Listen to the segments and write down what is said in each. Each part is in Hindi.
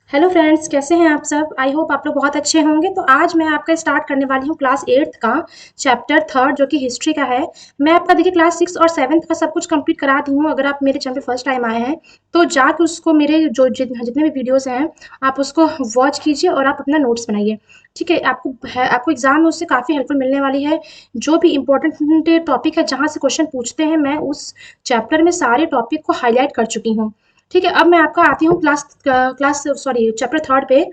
हेलो फ्रेंड्स, कैसे हैं आप सब। आई होप आप लोग बहुत अच्छे होंगे। तो आज मैं आपका स्टार्ट करने वाली हूँ क्लास 8th का चैप्टर 3 जो कि हिस्ट्री का है। मैं आपका देखिए क्लास 6 और 7th का सब कुछ कंप्लीट करा दी हूँ। अगर आप मेरे चैनल पे फर्स्ट टाइम आए हैं तो जाके उसको मेरे जो जितने भी वीडियोस हैं आप उसको वॉच कीजिए और आप अपना नोट्स बनाइए। ठीक है, आपको एग्जाम में उससे काफ़ी हेल्पफुल मिलने वाली है। जो भी इंपॉर्टेंट टॉपिक है जहाँ से क्वेश्चन पूछते हैं, मैं उस चैप्टर में सारे टॉपिक को हाईलाइट कर चुकी हूँ। ठीक है, अब मैं आपका आती हूँ क्लास सॉरी चैप्टर 3 पे,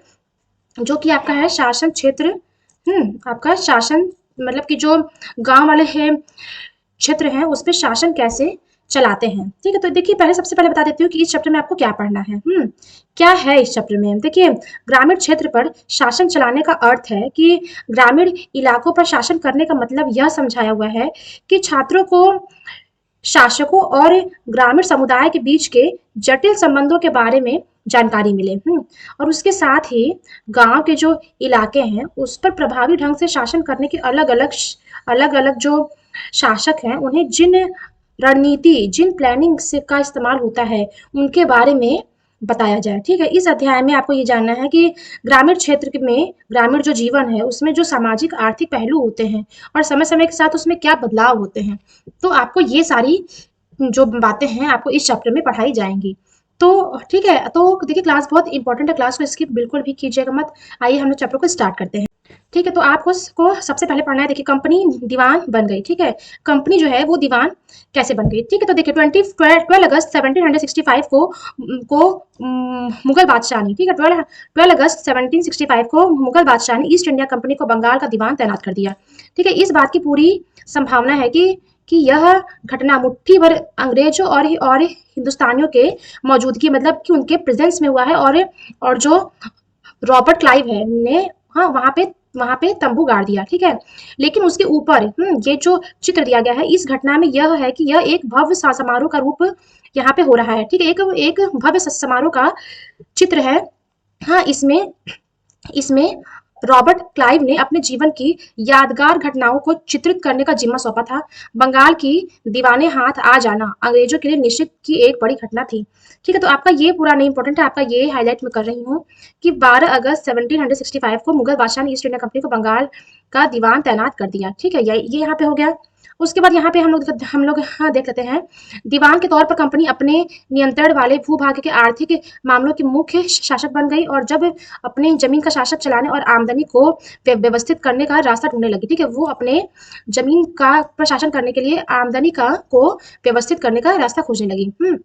जो कि आपका है शासन क्षेत्र। आपका शासन मतलब कि जो गांव वाले हैं क्षेत्र हैं उस पे शासन कैसे चलाते हैं। ठीक है, तो देखिए पहले सबसे पहले बता देती हूँ कि इस चैप्टर में आपको क्या पढ़ना है। क्या है इस चैप्टर में। देखिए, ग्रामीण क्षेत्र पर शासन चलाने का अर्थ है कि ग्रामीण इलाकों पर शासन करने का मतलब यह समझाया हुआ है कि छात्रों को शासकों और ग्रामीण समुदाय के बीच के जटिल संबंधों के बारे में जानकारी मिले। और उसके साथ ही गांव के जो इलाके हैं उस पर प्रभावी ढंग से शासन करने के अलग अलग जो शासक हैं उन्हें जिन प्लानिंग से का इस्तेमाल होता है उनके बारे में बताया जाए। ठीक है, इस अध्याय में आपको ये जानना है कि ग्रामीण क्षेत्र में ग्रामीण जो जीवन है उसमें जो सामाजिक आर्थिक पहलू होते हैं और समय समय के साथ उसमें क्या बदलाव होते हैं। तो आपको ये सारी जो बातें हैं आपको इस चैप्टर में पढ़ाई जाएंगी। तो ठीक है, तो देखिए क्लास बहुत इंपॉर्टेंट है, क्लास को स्किप बिल्कुल भी कीजिएगा मत। आइए हम लोग चैप्टर को स्टार्ट करते हैं। ठीक है, तो आपको उसको सबसे पहले पढ़ना है। देखिए, कंपनी दीवान बन गई। ठीक है, कंपनी जो है वो दीवान कैसे बन गई। ठीक है, तो देखिए 12 अगस्त 1765 को मुगल बादशाह ने, ठीक है, 12 अगस्त 1765 को मुगल बादशाह ने ईस्ट इंडिया कंपनी को बंगाल का दीवान तैनात कर दिया। ठीक है, इस बात की पूरी संभावना है कि यह घटना मुट्ठी भर अंग्रेजों और हिंदुस्तानियों के मौजूदगी मतलब कि उनके प्रेजेंस में हुआ है। और जो रॉबर्ट क्लाइव है ने, हाँ, वहां पे तंबू गाड़ दिया। ठीक है, लेकिन उसके ऊपर ये जो चित्र दिया गया है इस घटना में यह है कि यह एक भव्य समारोह का रूप यहाँ पे हो रहा है। ठीक है, एक एक भव्य समारोह का चित्र है। हाँ, इसमें इसमें रॉबर्ट क्लाइव ने अपने जीवन की यादगार घटनाओं को चित्रित करने का जिम्मा सौंपा था। बंगाल की दीवाने हाथ आ जाना अंग्रेजों के लिए निश्चित की एक बड़ी घटना थी। ठीक है, तो आपका ये पूरा नहीं इंपॉर्टेंट है, आपका ये हाईलाइट मैं कर रही हूँ कि 12 अगस्त 1765 को मुगल बादशाह ने ईस्ट इंडिया कंपनी को बंगाल का दीवान तैनात कर दिया। ठीक है, ये यहाँ पे हो गया। उसके बाद यहाँ पे हम लोग हाँ देख लेते हैं। दीवान के तौर पर कंपनी अपने नियंत्रण वाले भूभाग के आर्थिक मामलों की मुख्य शासक बन गई और जब अपने जमीन का शासक चलाने और आमदनी को व्यवस्थित करने का रास्ता ढूंढने लगी। ठीक है, वो अपने जमीन का प्रशासन करने के लिए आमदनी का को व्यवस्थित करने का रास्ता खोजने लगी।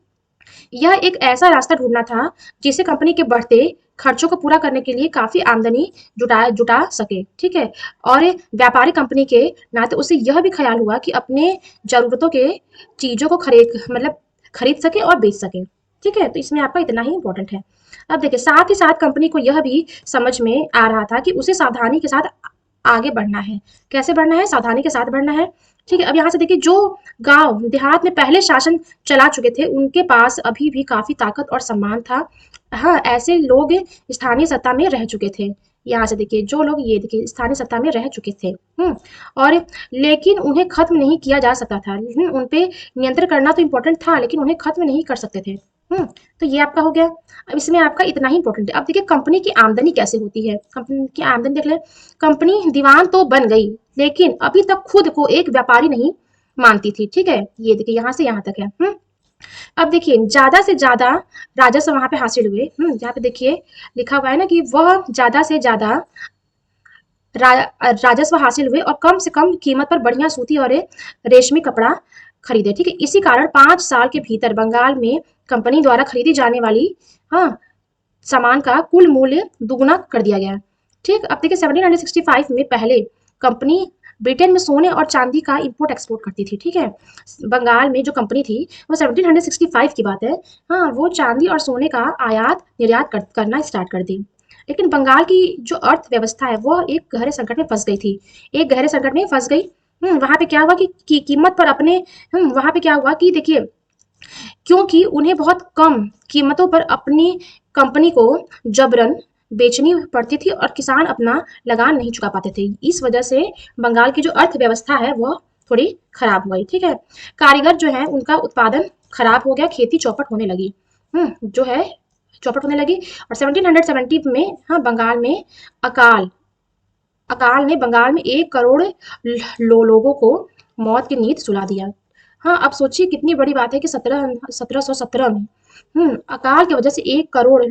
यह एक ऐसा रास्ता ढूंढना था जिससे कंपनी के बढ़ते खर्चों को पूरा करने के लिए काफी आमदनी जुटा सके। ठीक है, और व्यापारी कंपनी के नाते उसे यह भी ख्याल हुआ कि अपने जरूरतों के चीजों को खरीद सके और बेच सके। ठीक है, तो इसमें आपका इतना ही इंपॉर्टेंट है। अब देखिए, साथ ही साथ कंपनी को यह भी समझ में आ रहा था कि उसे सावधानी के साथ आगे बढ़ना है। कैसे बढ़ना है, सावधानी के साथ बढ़ना है। ठीक है, अब यहाँ से देखिए, जो गांव देहात में पहले शासन चला चुके थे उनके पास अभी भी काफी ताकत और सम्मान था। हाँ, ऐसे लोग स्थानीय सत्ता में रह चुके थे। यहाँ से देखिए, जो लोग ये देखिए स्थानीय सत्ता में रह चुके थे। और लेकिन उन्हें खत्म नहीं किया जा सकता था। उन पे नियंत्रण करना तो इम्पोर्टेंट था लेकिन उन्हें खत्म नहीं कर सकते थे। तो ये आपका हो गया। अब इसमें आपका इतना ही इंपॉर्टेंट है। अब देखिए, कंपनी की आमदनी कैसे होती है। कंपनी की आमदनी देख ले। कंपनी दीवान तो बन गई लेकिन अभी तक खुद को एक व्यापारी नहीं मानती थी। ठीक है, ये देखिए यहाँ से यहाँ तक है। अब देखिए, ज्यादा से ज्यादा राजस्व वहां पे हासिल हुए। यहाँ पे देखिए लिखा हुआ है ना कि वह ज्यादा से ज्यादा राजस्व हासिल हुए और कम से कम कीमत पर बढ़िया सूती और रेशमी कपड़ा खरीदे। ठीक है, इसी कारण 5 साल के भीतर बंगाल में कंपनी द्वारा खरीदी जाने वाली, हाँ, सामान का कुल मूल्य दुगुना कर दिया गया। ठीक, अब देखिए 1765 में पहले कंपनी ब्रिटेन में सोने और चांदी का इंपोर्ट एक्सपोर्ट करती थी। ठीक है, बंगाल में जो कंपनी थी वो 1765 की बात है। हाँ, वो चांदी और सोने का आयात निर्यात करना स्टार्ट कर दी। लेकिन बंगाल की जो अर्थव्यवस्था है वो एक गहरे संकट में फंस गई थी। एक गहरे संकट में फंस गई। वहां पे क्या हुआ कि कीमत पर अपने वहां पे क्या हुआ कि देखिए, क्योंकि उन्हें बहुत कम कीमतों पर अपनी कंपनी को जबरन बेचनी पड़ती थी और किसान अपना लगान नहीं चुका पाते थे। इस वजह से बंगाल की जो अर्थव्यवस्था है वह थोड़ी खराब हो गई। ठीक है, कारीगर जो है उनका उत्पादन खराब हो गया, खेती चौपट होने लगी। जो है चौपट होने लगी। और 1770 में हाँ बंगाल में अकाल अकाल ने बंगाल में 1 करोड़ लोगों को मौत की नींद सुला दिया। हाँ अब सोचिए कितनी बड़ी बात है कि 1717 में अकाल की वजह से 1 करोड़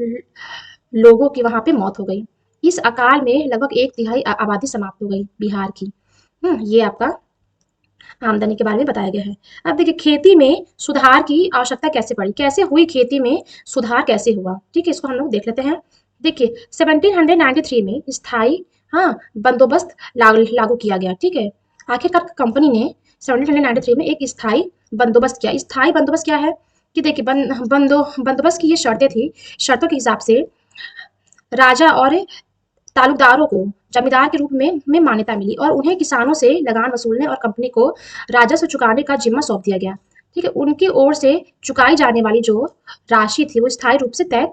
लोगों की वहां पे मौत हो गई। इस अकाल में लगभग 1/3 आबादी समाप्त हो गई बिहार की। ये आपका आमदनी के बारे में बताया गया है। अब देखिए खेती में सुधार की आवश्यकता कैसे पड़ी, कैसे हुई खेती में सुधार कैसे हुआ, ठीक है इसको हम लोग देख लेते हैं। देखिए 1793 में स्थायी हाँ बंदोबस्त लागू किया गया, ठीक है। आखिरकार कंपनी ने 1793 में एक स्थायी बंदोबस्त किया। स्थायी बंदोबस्त क्या है कि देखिए बंदोबस्त की ये शर्तें थी। शर्तों के हिसाब से राजा और तालुकदारों को जमींदार के रूप में मान्यता मिली और उन्हें किसानों से लगान वसूलने और कंपनी को राजस्व चुकाने का जिम्मा सौंप दिया गया, ठीक है। उनकी ओर से चुकाई जाने वाली जो राशि थी वो स्थायी रूप से तय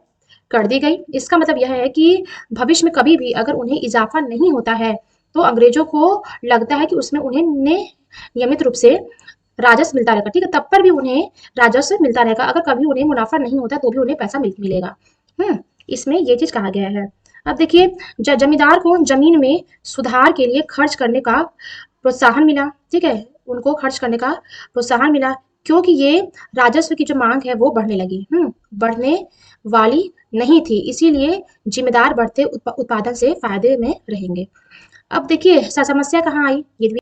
कर दी गई। इसका मतलब यह है कि भविष्य में कभी भी अगर उन्हें इजाफा नहीं होता है तो अंग्रेजों को लगता है कि उसमें उन्हें नियमित रूप से राजस्व मिलता रहेगा, ठीक है। तब पर भी उन्हें राजस्व मिलता रहेगा। अगर कभी उन्हें मुनाफा नहीं होता तो भी उन्हें पैसा मिलेगा। इसमें ये चीज कहा गया है। अब देखिए जमींदार को जमीन में सुधार के लिए खर्च करने का प्रोत्साहन मिला, ठीक है। उनको खर्च करने का प्रोत्साहन मिला क्योंकि ये राजस्व की जो मांग है वो बढ़ने लगी, बढ़ने वाली नहीं थी, इसीलिए जिम्मेदार बढ़ते उत्पादन से फायदे में रहेंगे। अब देखिए समस्या कहाँ आई ये भी।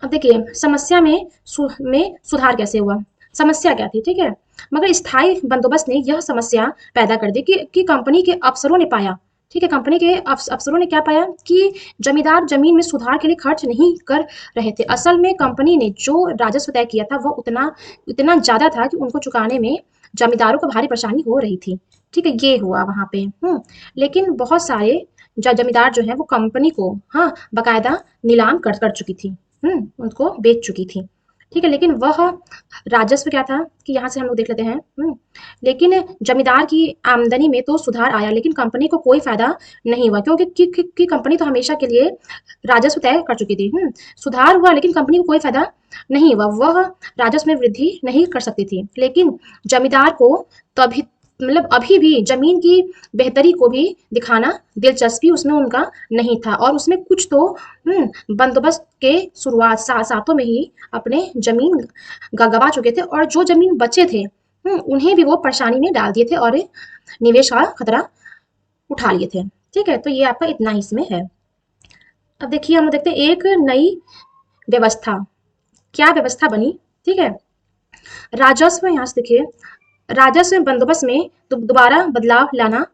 अब देखिए समस्या में सुधार कैसे हुआ, समस्या क्या थी, ठीक है। मगर स्थायी बंदोबस्त ने यह समस्या पैदा कर दी कि कंपनी के अफसरों ने पाया, ठीक है। कंपनी के अफसरों ने क्या पाया कि जमींदार जमीन में सुधार के लिए खर्च नहीं कर रहे थे। असल में कंपनी ने जो राजस्व तय किया था वो इतना ज्यादा था कि उनको चुकाने में जमींदारों को भारी परेशानी हो रही थी, ठीक है। ये हुआ वहां पे। लेकिन बहुत सारे जमींदार जो है वो कंपनी को बकायदा नीलाम कर चुकी थी, उनको बेच चुकी थी, ठीक है। लेकिन वह राजस्व क्या था कि यहाँ से हम लोग देख लेते हैं। लेकिन जमींदार की आमदनी में तो सुधार आया लेकिन कंपनी को कोई फायदा नहीं हुआ क्योंकि कंपनी तो हमेशा के लिए राजस्व तय कर चुकी थी। सुधार हुआ लेकिन कंपनी को कोई फायदा नहीं हुआ, वह राजस्व में वृद्धि नहीं कर सकती थी। लेकिन जमींदार को तभी मतलब अभी भी जमीन की बेहतरी को भी दिखाना दिलचस्पी उसमें उनका नहीं था और उसमें कुछ तो बंदोबस्त के शुरुआत सातों में ही अपने जमीन गवा चुके थे और जो जमीन बचे थे उन्हें भी वो परेशानी में डाल दिए थे और निवेश का खतरा उठा लिए थे, ठीक है। तो ये आपका इतना ही इसमें है। अब देखिए हम देखते हैं एक नई व्यवस्था, क्या व्यवस्था बनी, ठीक है। राजस्व यहाँ से देखिए राजस्व बंदोबस्त में दोबारा बदलाव लाना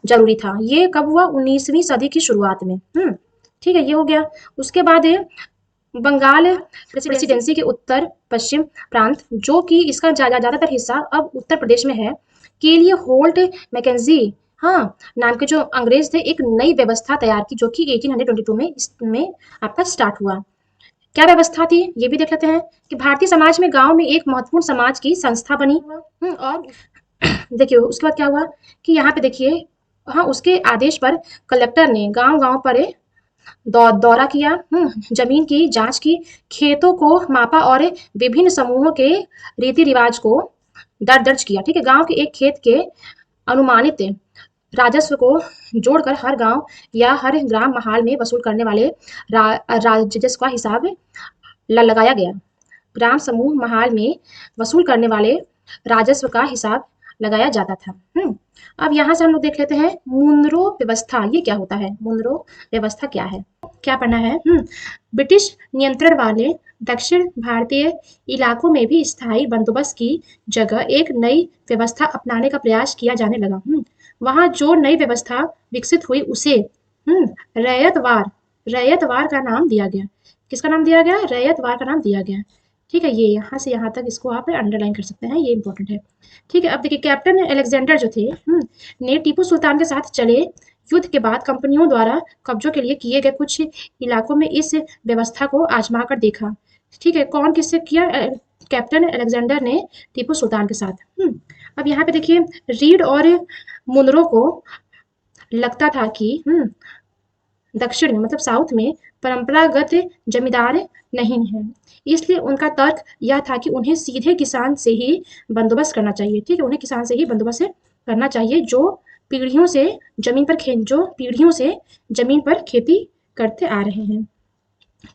जरूरी था। ये कब हुआ, 19वीं सदी की शुरुआत में, ठीक है। ये हो गया। उसके बाद बंगाल प्रेसिडेंसी के उत्तर पश्चिम प्रांत जो कि इसका ज्यादातर हिस्सा अब उत्तर प्रदेश में है, के लिए होल्ट मैकेंजी नाम के जो अंग्रेज थे एक नई व्यवस्था तैयार की जो कि 1822 में इसमें आपका स्टार्ट हुआ। क्या व्यवस्था थी ये भी देख लेते हैं कि भारतीय समाज में गांव में एक महत्वपूर्ण समाज की संस्था बनी। और देखिए उसके बाद क्या हुआ कि यहाँ पे देखिए उसके आदेश पर कलेक्टर ने गांव-गांव पर दौरा किया, जमीन की जांच की, खेतों को मापा और विभिन्न समूहों के रीति रिवाज को दर्ज किया, ठीक है। गांव के एक खेत के अनुमानित राजस्व को जोड़कर हर गांव या हर ग्राम महाल में वसूल करने वाले राजस्व का हिसाब लगाया गया। ग्राम समूह महाल में वसूल करने वाले राजस्व का हिसाब लगाया जाता था। अब यहाँ से हम लोग देख लेते हैं मुनरो व्यवस्था, ये क्या होता है, मुनरो व्यवस्था क्या है, क्या पढ़ना है। ब्रिटिश नियंत्रण वाले दक्षिण भारतीय इलाकों में भी स्थायी बंदोबस्त की जगह एक नई व्यवस्था अपनाने का प्रयास किया जाने लगा। वहां जो नई व्यवस्था विकसित हुई उसे रैयतवार का नाम दिया गया। किसका नाम दिया गया, रैयतवार का नाम दिया गया, ठीक है। ये यहाँ से यहाँ तक इसको आप अंडरलाइन कर सकते हैं, ये इंपॉर्टेंट है, ठीक है। अब देखिए कैप्टन अलेक्जेंडर जो थे ने टीपू सुल्तान के साथ चले युद्ध के बाद कंपनियों द्वारा कब्जों के लिए किए गए कुछ इलाकों में इस व्यवस्था को आजमा कर देखा, ठीक है। कौन किससे किया, कैप्टन अलेक्जेंडर ने टीपू सुल्तान के साथ। अब यहाँ पे देखिए रीड और मुनरो को लगता था कि दक्षिण में मतलब साउथ में परंपरागत जमींदार नहीं है, इसलिए उनका तर्क यह था कि उन्हें सीधे किसान से ही बंदोबस्त करना चाहिए, ठीक है। उन्हें किसान से ही बंदोबस्त करना चाहिए जो पीढ़ियों से जमीन पर खेती करते आ रहे हैं।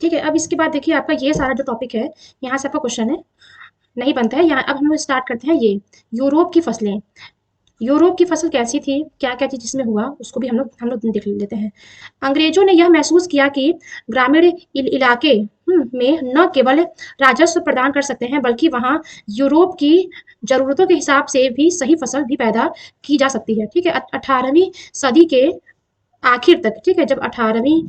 ठीक है, अब इसके बाद देखिए आपका ये सारा जो टॉपिक है, यहाँ से आपका क्वेश्चन है नहीं बनता है। यहाँ अब हम लोग स्टार्ट करते हैं ये यूरोप की फसलें। यूरोप की फसल कैसी थी, क्या क्या चीज इसमें हुआ, उसको भी हम लोग देख लेते हैं। अंग्रेजों ने यह महसूस किया कि ग्रामीण इलाके में न केवल राजस्व प्रदान कर सकते हैं, बल्कि वहाँ यूरोप की जरूरतों के हिसाब से भी सही फसल भी पैदा की जा सकती है। ठीक है, 18वीं सदी के आखिर तक, ठीक है, जब 18वीं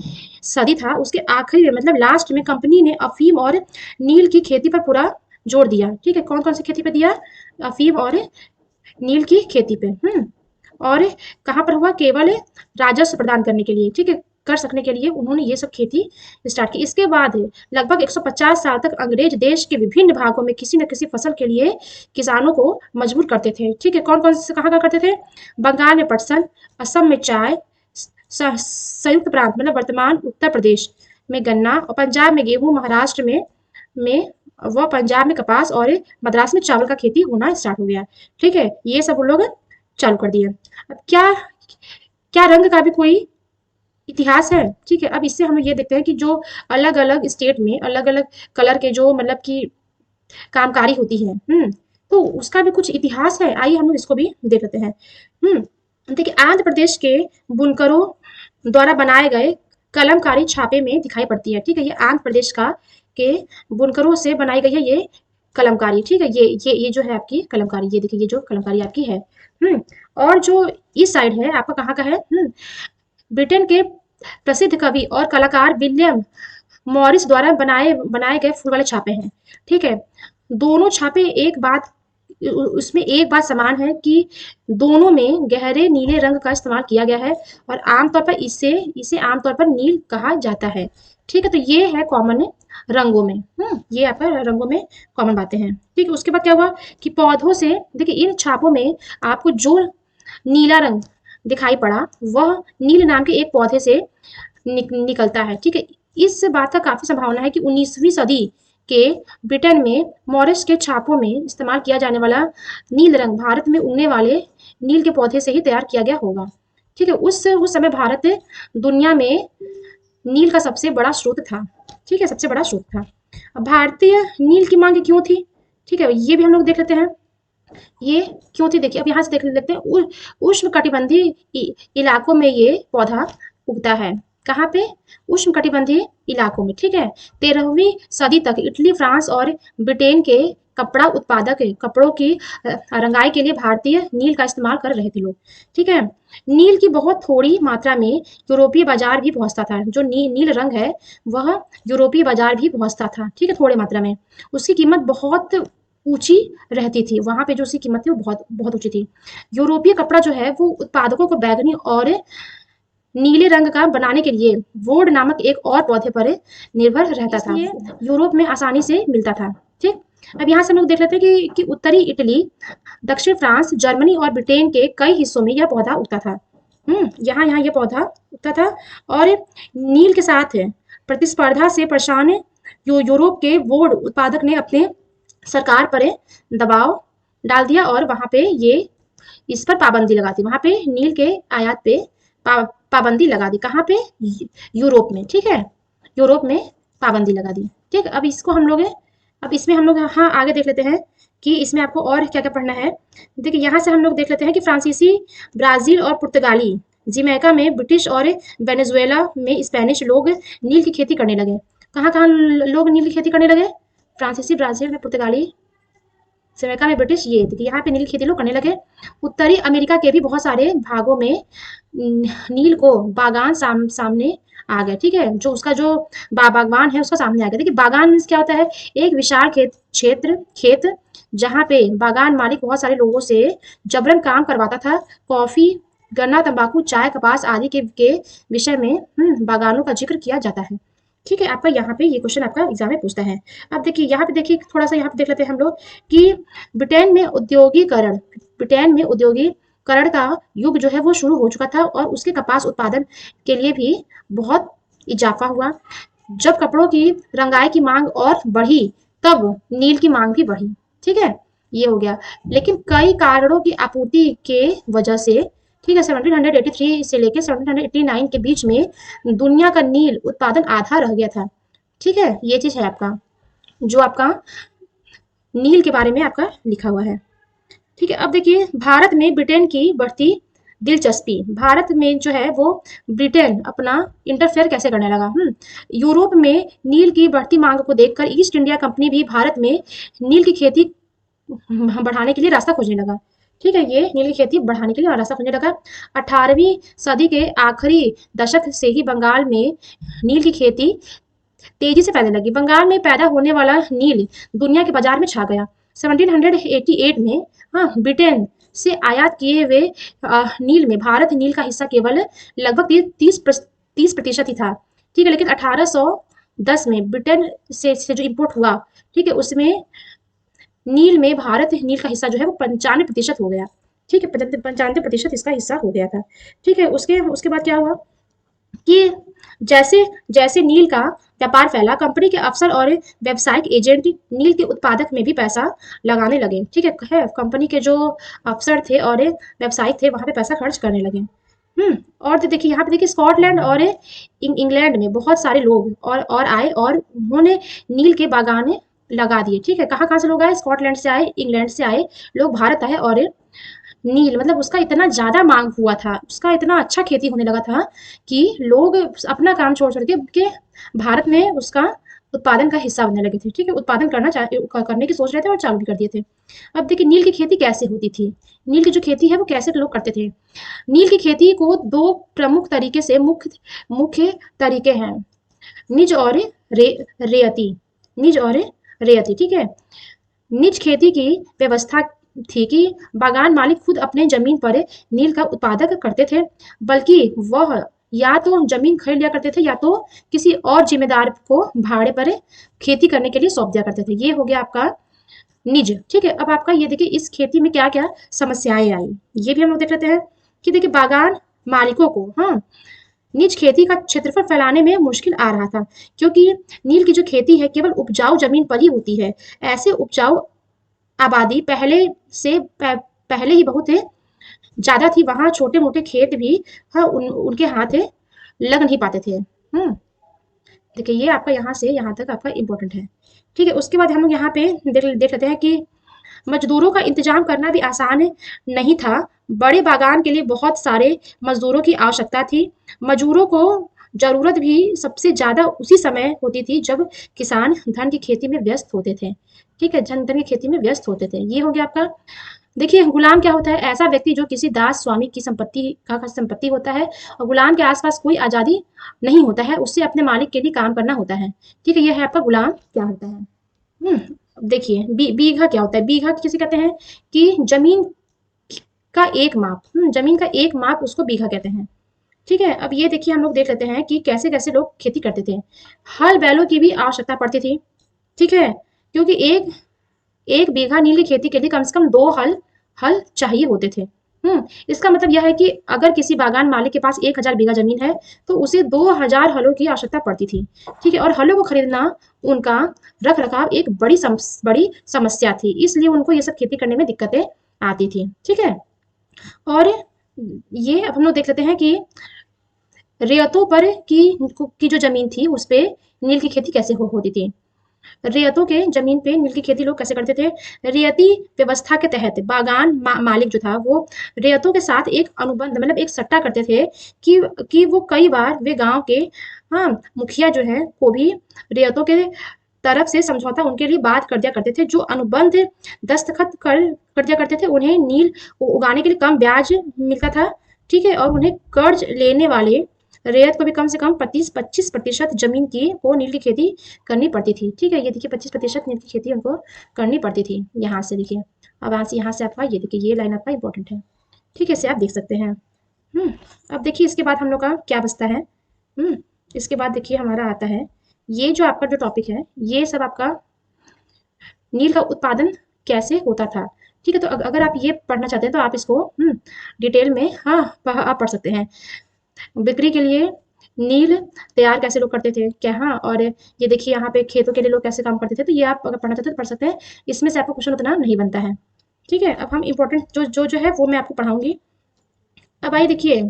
सदी था उसके आखिरी में, मतलब लास्ट में, कंपनी ने अफीम और नील की खेती पर पूरा जोर दिया। ठीक है, कौन कौन सी खेती पे दिया? अफीम और नील की खेती पे। और कहाँ पर हुआ? केवल राजस्व प्रदान करने के लिए, ठीक है, कर सकने के लिए उन्होंने ये सब खेती स्टार्ट की। इसके बाद लगभग 150 साल तक अंग्रेज देश के विभिन्न भागों में किसी न किसी फसल के लिए किसानों को मजबूर करते थे। ठीक है, कौन कौन से कहाँ करते थे? बंगाल में पटसन, असम में चाय, संयुक्त प्रांत मतलब वर्तमान उत्तर प्रदेश में गन्ना, और पंजाब में गेहूं, महाराष्ट्र में व पंजाब में कपास, और मद्रास में चावल का खेती होना स्टार्ट हो गया। ठीक है, ये सब उन लोग चालू कर दिए। अब क्या क्या रंग का भी कोई इतिहास है? ठीक है, अब इससे हम लोग ये देखते हैं कि जो अलग अलग स्टेट में अलग अलग कलर के जो मतलब कि कामकारी होती है, तो उसका भी कुछ इतिहास है। आइए हम लोग इसको भी देख लेते हैं। देखिए, आंध्र प्रदेश के बुनकरों द्वारा बनाए गए कलमकारी छापे में दिखाई पड़ती है। ठीक है, ये आंध्र प्रदेश का के बुनकरों से बनाई गई है ये कलमकारी। ठीक है, ये जो है आपकी कलमकारी, ये देखिए, ये जो कलमकारी आपकी है। और जो इस साइड है आपका कहाँ का है? ब्रिटेन के प्रसिद्ध कवि और कलाकार विलियम मॉरिस द्वारा बनाए बनाए गए फूल वाले छापे हैं। ठीक है, दोनों छापे उसमें एक बात समान है कि दोनों में गहरे नीले रंग का इस्तेमाल किया गया है, और आमतौर पर इसे इसे आमतौर पर नील कहा जाता है। ठीक है, तो ये है कॉमन रंगों में। ये आपका रंगों में कॉमन बातें हैं। ठीक है, उसके बाद क्या हुआ कि पौधों से, देखिए, इन छापों में आपको जो नीला रंग दिखाई पड़ा वह नील नाम के एक पौधे से निकलता है। ठीक है, इस बात का काफी संभावना है कि 19वीं सदी के ब्रिटेन में मॉरिस के छापों में इस्तेमाल किया जाने वाला नील रंग भारत में उगने वाले नील के पौधे से ही तैयार किया गया होगा। ठीक है, उस समय भारत दुनिया में नील का सबसे बड़ा स्रोत था। ठीक है, सबसे बड़ा स्रोत था। अब भारतीय नील की मांग क्यों थी? ठीक है, ये भी हम लोग देख लेते हैं। ये क्यों थी, देखिए, अब यहाँ से देख लेते हैं। उष्ण कटिबंधीय इलाकों में ये पौधा उगता है। कहाँ पे? उष्ण कटिबंधीय इलाकों में। ठीक है, 13वीं सदी तक इटली, फ्रांस और ब्रिटेन के कपड़ा उत्पादक कपड़ों की रंगाई के लिए भारतीय नील का इस्तेमाल कर रहे थे लोग। ठीक है, नील की बहुत थोड़ी मात्रा में यूरोपीय बाजार भी पहुंचता था। जो नील रंग है वह यूरोपीय बाजार भी पहुंचता था। ठीक है, थोड़े मात्रा में। उसकी कीमत बहुत ऊंची रहती थी। वहां पे जो उसकी कीमत थी वो बहुत बहुत ऊंची थी। यूरोपीय कपड़ा जो है वो उत्पादकों को बैंगनी और नीले रंग का बनाने के लिए वोड नामक एक और पौधे पर निर्भर रहता था। यूरोप में आसानी से मिलता था। ठीक, अब यहाँ से हम लोग देख लेते हैं कि उत्तरी इटली, दक्षिण फ्रांस, जर्मनी और ब्रिटेन के कई हिस्सों में यह पौधा उगता था। यहाँ यहाँ ये पौधा उगता था। और नील के साथ प्रतिस्पर्धा से परेशान यूरोप के वोड उत्पादक ने अपने सरकार पर दबाव डाल दिया, और वहां पे ये इस पर पाबंदी लगा दी। वहां पे नील के आयात पे पाबंदी लगा दी। कहाँ पे? यूरोप में। ठीक है, यूरोप में पाबंदी लगा दी। ठीक, अब इसको हम लोग अब इसमें हम लोग हाँ आगे देख लेते हैं कि इसमें आपको और क्या क्या पढ़ना है। देखिए, यहाँ से हम लोग देख लेते हैं कि फ्रांसीसी, ब्राजील और पुर्तगाली, जिमैका में ब्रिटिश और वेनेजुएला में स्पेनिश लोग नील की खेती करने लगे। कहाँ कहाँ लोग नील की खेती करने लगे? फ्रांसीसी, ब्राजील में पुर्तगाली, जमैका में ब्रिटिश, ये देखिए यहाँ पे नील खेती लोग करने लगे। उत्तरी अमेरिका के भी बहुत सारे भागों में नील को बागान सामने आ गए। ठीक है, जो उसका जो बागवान है उसका सामने आ गया। देखिए, बागान क्या होता है? एक विशाल खेत जहाँ पे बागान मालिक बहुत सारे लोगों से जबरन काम करवाता था। कॉफी, गन्ना, तंबाकू, चाय, कपास आदि के विषय में बागानों का जिक्र किया जाता है। ठीक है, आपका यहाँ पे ये क्वेश्चन आपका एग्जाम में पूछता है। अब देखिए, यहाँ पे देखिए, थोड़ा सा यहाँ पे देख लेते हैं हम लोग कि ब्रिटेन में औद्योगिकरण का युग जो है वो शुरू हो चुका था, और उसके कपास उत्पादन के लिए भी बहुत इजाफा हुआ। जब कपड़ों की रंगाई की मांग और बढ़ी तब नील की मांग भी बढ़ी। ठीक है, ये हो गया। लेकिन कई कारणों की आपूर्ति के वजह से, ठीक है, 1783 से लेकर 1789 के बीच में दुनिया का नील उत्पादन आधा रह गया था। ठीक है, ये चीज है आपका, जो आपका नील के बारे में आपका लिखा हुआ है। ठीक है, अब देखिए भारत में ब्रिटेन की बढ़ती दिलचस्पी। भारत में जो है वो ब्रिटेन अपना इंटरफेयर कैसे करने लगा। यूरोप में नील की बढ़ती मांग को देखकर ईस्ट इंडिया कंपनी भी भारत में नील की खेती बढ़ाने के लिए रास्ता खोजने लगा। ठीक है, ये नील की खेती बढ़ाने के लिए रास्ता खोजने लगा। 18वीं सदी के आखिरी दशक से ही बंगाल में नील की खेती तेजी से फैलने लगी। बंगाल में पैदा होने वाला नील दुनिया के बाजार में छा गया। 1788 में ब्रिटेन से आयात किए हुए नील में भारत नील का हिस्सा केवल लगभग 30% ही था। ठीक है, लेकिन 1810 में ब्रिटेन से जो इम्पोर्ट हुआ, ठीक है, उसमें नील में भारत नील का हिस्सा जो है वो 95% हो गया। ठीक है, 95% इसका हिस्सा हो गया था। ठीक है, उसके उसके बाद क्या हुआ कि जैसे जैसे नील का व्यापार फैला, कंपनी के अफसर और व्यावसायिक एजेंट नील के उत्पादक में भी पैसा लगाने लगे। ठीक है, कंपनी के जो अफसर थे और व्यवसायिक थे वहां पे पैसा खर्च करने लगे। और तो देखिए यहाँ पे देखिए स्कॉटलैंड और इंग्लैंड में बहुत सारे लोग और आए और उन्होंने नील के बागान लगा दिए। ठीक है, कहाँ कहाँ से लोग आए, स्कॉटलैंड से आए, इंग्लैंड से आए लोग, भारत आए, और नील मतलब उसका इतना ज्यादा मांग हुआ था, उसका इतना अच्छा खेती होने लगा था कि लोग अपना काम छोड़ छोड़ के भारत में उसका उत्पादन का हिस्सा बनने लगे थे। ठीक है, उत्पादन करने की सोच रहे थे और चालू भी कर दिए थे। अब देखिए नील की खेती कैसे होती थी। नील की जो खेती है वो कैसे लोग करते थे। नील की खेती को दो प्रमुख तरीके से मुख्य मुख्य तरीके हैं, निज और रेयती। निज और रेयती, ठीक है। निज खेती की व्यवस्था थी कि बागान मालिक खुद अपने जमीन पर नील का उत्पादक करते थे, बल्कि वह या तो जमीन खरीद लिया करते थे या तो किसी और जिम्मेदार को भाड़े पर खेती करने के लिए सौंप दिया करते थे। ये हो गया आपका निज। ठीक है, अब आपका ये देखिए इस खेती में क्या क्या समस्याएं आई, ये भी हम लोग देख लेते हैं कि देखिए बागान मालिकों को निज खेती का क्षेत्रफल फैलाने में मुश्किल आ रहा था, क्योंकि नील की जो खेती है केवल उपजाऊ जमीन पर ही होती है। ऐसे उपजाऊ आबादी पहले ही बहुत ज्यादा थी, वहां छोटे मोटे खेत भी उनके हाथ लग नहीं पाते थे। देखिए ये आपका यहाँ से यहाँ तक आपका इम्पोर्टेंट है। ठीक है, उसके बाद हम लोग यहाँ पे देख लेते हैं कि मजदूरों का इंतजाम करना भी आसान नहीं था। बड़े बागान के लिए बहुत सारे मजदूरों की आवश्यकता थी। मजदूरों को जरूरत भी सबसे ज्यादा उसी समय होती थी जब किसान धन की खेती में व्यस्त होते थे। ठीक है, धन की खेती में व्यस्त होते थे। ये हो गया आपका। देखिए गुलाम क्या होता है, ऐसा व्यक्ति जो किसी दास स्वामी की संपत्ति होता है, और गुलाम के आसपास कोई आजादी नहीं होता है, उससे अपने मालिक के लिए काम करना होता है। ठीक है, यह है आपका गुलाम क्या होता है। देखिए बीघा क्या होता है। बीघा किसे कहते हैं कि जमीन का एक माप। जमीन का एक माप उसको बीघा कहते हैं। ठीक है, अब ये देखिए हम लोग देख लेते हैं कि कैसे कैसे लोग खेती करते थे। हल बैलों की भी आवश्यकता पड़ती थी। ठीक है, क्योंकि एक एक बीघा नील की खेती के लिए कम से कम 2 हल चाहिए होते थे। इसका मतलब यह है कि अगर किसी बागान मालिक के पास 1000 बीघा जमीन है तो उसे 2000 हलों की आवश्यकता पड़ती थी। ठीक है, और हलों को खरीदना, उनका रख रखाव एक बड़ी समस्या थी, इसलिए उनको ये सब खेती करने में दिक्कतें आती थी। ठीक है, और ये अब हम लोग देख लेते हैं कि रेतों पर की जो जमीन थी उस पे नील की खेती कैसे होती थी। रियतों के जमीन पे नील की खेती लोग कैसे करते थे। रियती व्यवस्था के तहत बागान मालिक जो था वो रियतों के साथ एक अनुबंध मतलब एक सट्टा करते थे कि वो कई बार वे गांव के मुखिया जो है को भी रियतों के तरफ से समझौता उनके लिए बात कर दिया करते थे। जो अनुबंध दस्तखत कर दिया करते थे उन्हें नील उगाने के लिए कम ब्याज मिलता था। ठीक है, और उन्हें कर्ज लेने वाले रेत को भी कम से कम 25% जमीन की को नील की खेती करनी पड़ती थी। ठीक है, ये देखिए 25% नील की खेती उनको करनी पड़ती थी। यहाँ से देखिए, अब यहाँ से आपका ये देखिए ये लाइन आपका इंपॉर्टेंट है। ठीक है, इसे आप देख सकते हैं। अब देखिए इसके बाद हम लोग का क्या बचता है। इसके बाद देखिए हमारा आता है ये जो आपका जो टॉपिक है, ये सब आपका नील का उत्पादन कैसे होता था। ठीक है, तो अगर आप ये पढ़ना चाहते हैं तो आप इसको डिटेल में आप पढ़ सकते हैं। बिक्री के लिए नील तैयार कैसे लोग करते थे क्या, हाँ। और ये देखिए यहाँ पे खेतों के लिए लोग कैसे काम करते थे, तो ये आप अगर पढ़ना चाहते हो तो पढ़ सकते हैं। इसमें से आपको क्वेश्चन उतना नहीं बनता है। ठीक है, अब हम इंपॉर्टेंट जो है वो मैं आपको पढ़ाऊंगी। अब आइए देखिए,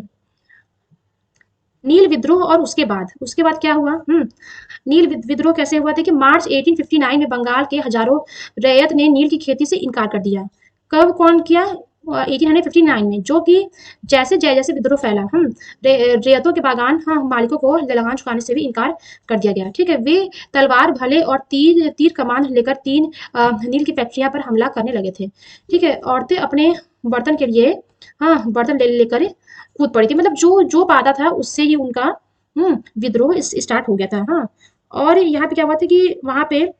नील विद्रोह और उसके बाद क्या हुआ। नील विद्रोह कैसे हुआ था कि मार्च 1859 में बंगाल के हजारों रैयत ने नील की खेती से इनकार कर दिया। कब कौन किया, 1859 में, जो कि जैसे जैसे विद्रोह फैला, रैयतों के बागान, मालिकों को लगान चुकाने से भी इनकार कर दिया गया। ठीक है, वे तलवार भले और तीर तीर कमान लेकर नील की फैक्ट्रियां पर हमला करने लगे थे। ठीक है, औरतें अपने बर्तन के लिए, बर्तन लेकर कूद पड़ी थी। मतलब जो जो पाता था उससे ही उनका विद्रोह स्टार्ट हो गया था। हाँ, और यहाँ पे क्या हुआ था कि वहाँ पे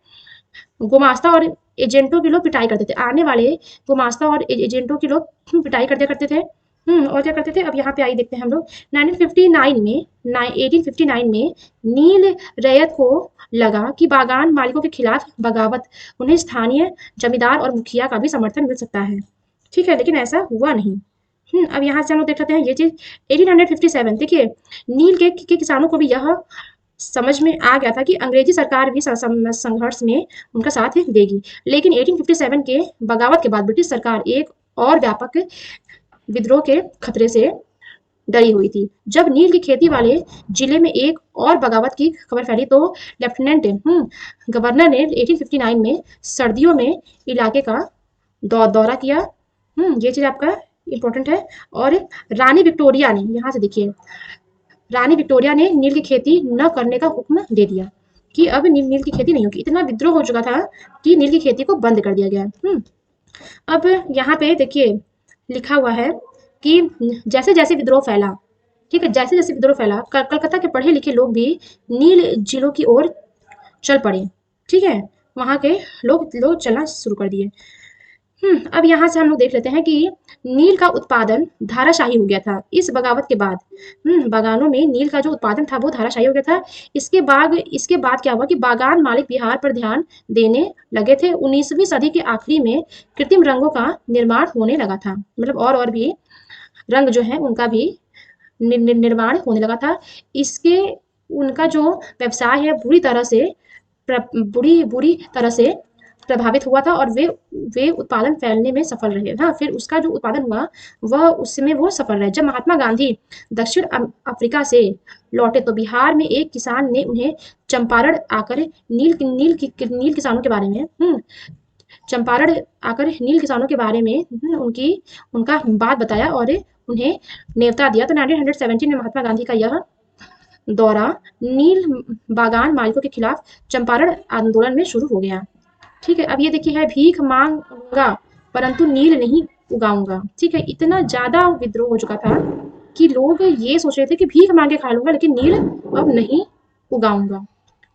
गुमास्ता और एजेंटों के लोग पिटाई करते थे। आने वाले गुमास्ता और एजेंटों के लोग पिटाई करते करते थे। और क्या करते थे, अब यहाँ पे आइए देखते हैं हम लोग। 1959 में 1859 में नील रैयत को लगा कि बागान मालिकों के खिलाफ बगावत, उन्हें स्थानीय जमींदार और मुखिया का भी समर्थन मिल सकता है। ठीक है, लेकिन ऐसा हुआ नहीं। अब यहाँ से हम लोग देख लेते हैं ये चीज। 1857, देखिए, नील के किसानों को भी यह समझ में आ गया था कि अंग्रेजी सरकार भी संघर्ष में उनका साथ देगी। लेकिन 1857 के बगावत के बाद ब्रिटिश सरकार एक और व्यापक विद्रोह के खतरे से डरी हुई थी। जब नील की खेती वाले जिले में एक और बगावत की खबर फैली तो लेफ्टिनेंट गवर्नर ने 1859 में सर्दियों में इलाके का दौरा किया। ये चीज आपका इम्पोर्टेंट है। और रानी विक्टोरिया ने, यहाँ से देखिए, रानी विक्टोरिया ने नील की खेती न करने का हुक्म दे दिया कि अब नील की खेती नहीं होगी। इतना विद्रोह हो चुका था कि नील की खेती को बंद कर दिया गया। अब यहाँ पे देखिए लिखा हुआ है कि जैसे जैसे विद्रोह फैला, ठीक है, जैसे जैसे विद्रोह फैला, कलकत्ता के पढ़े लिखे लोग भी नील जिलों की ओर चल पड़े। ठीक है, वहां के लोग चलना शुरू कर दिए। अब यहाँ से हम लोग देख लेते हैं कि नील का उत्पादन धाराशाही हो गया था इस बगावत के बाद। बागानों में नील का जो उत्पादन था वो धाराशाही हो गया था। इसके बाद क्या हुआ कि बागान मालिक बिहार पर ध्यान देने लगे थे। 19वीं सदी के आखिरी में कृत्रिम रंगों का निर्माण होने लगा था। मतलब और भी रंग जो है उनका भी निर्माण होने लगा था। इसके उनका जो व्यवसाय है बुरी बुरी तरह से प्रभावित हुआ था और वे उत्पादन फैलने में सफल रहे। हाँ, फिर उसका जो उत्पादन हुआ वह उसमें वो सफल रहे। जब महात्मा गांधी दक्षिण अफ्रीका से लौटे तो बिहार में एक किसान ने उन्हें चंपारण आकर नील किसानों के बारे में चंपारण आकर नील किसानों के बारे में उनका बात बताया और उन्हें न्योता दिया। तो 1917 में महात्मा गांधी का यह दौरा नील बागान मालिकों के खिलाफ चंपारण आंदोलन में शुरू हो गया। ठीक है, अब ये देखिए है, भीख मांगूंगा परंतु नील नहीं उगाऊंगा। ठीक है, इतना ज्यादा विद्रोह हो चुका था कि लोग ये सोच रहे थे कि भीख मांगे खा लूंगा लेकिन नील अब नहीं उगाऊंगा।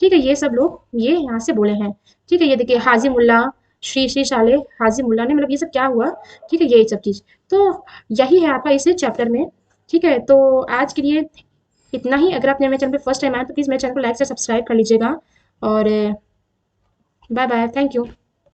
ठीक है, ये सब लोग ये यहाँ से बोले हैं। ठीक है, ये देखिए हाजी मुल्ला, श्री साले हाजी मुल्ला ने, मतलब ये सब क्या हुआ। ठीक है, ये सब चीज तो यही है आपका इस चैप्टर में। ठीक है, तो आज के लिए इतना ही। अगर आपने मेरे चैनल पे फर्स्ट टाइम आया तो प्लीज़ मेरे चैनल को लाइक से सब्सक्राइब कर लीजिएगा। और बाय बाय, थैंक यू।